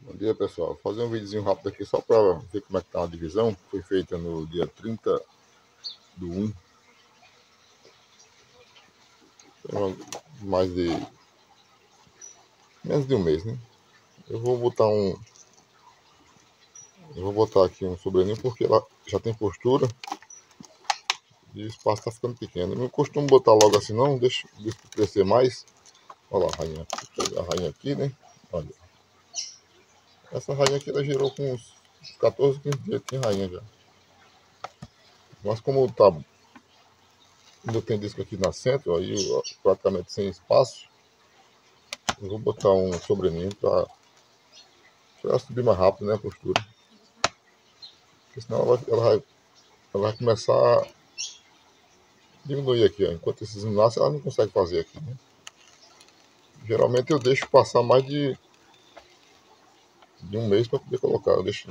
Bom dia, pessoal. Vou fazer um videozinho rápido aqui só para ver como é que tá a divisão. Foi feita no dia 30/1. Tem mais de menos de um mês, né? Eu vou botar aqui um sobreninho porque ela já tem postura e o espaço tá ficando pequeno. Eu não costumo botar logo assim não, deixa crescer mais. Olha lá a rainha. A rainha aqui, né? Olha. Essa rainha aqui ela gerou com uns 14, 15 dias, tinha rainha já. Mas como tá, ainda tem disco aqui na centro, aí praticamente sem espaço, eu vou botar um sobreninho para subir mais rápido, né, a postura. Porque senão ela vai começar a diminuir aqui, ó. Enquanto esses nascem, ela não consegue fazer aqui, né? Geralmente eu deixo passar mais de um mês para poder colocar. Eu deixo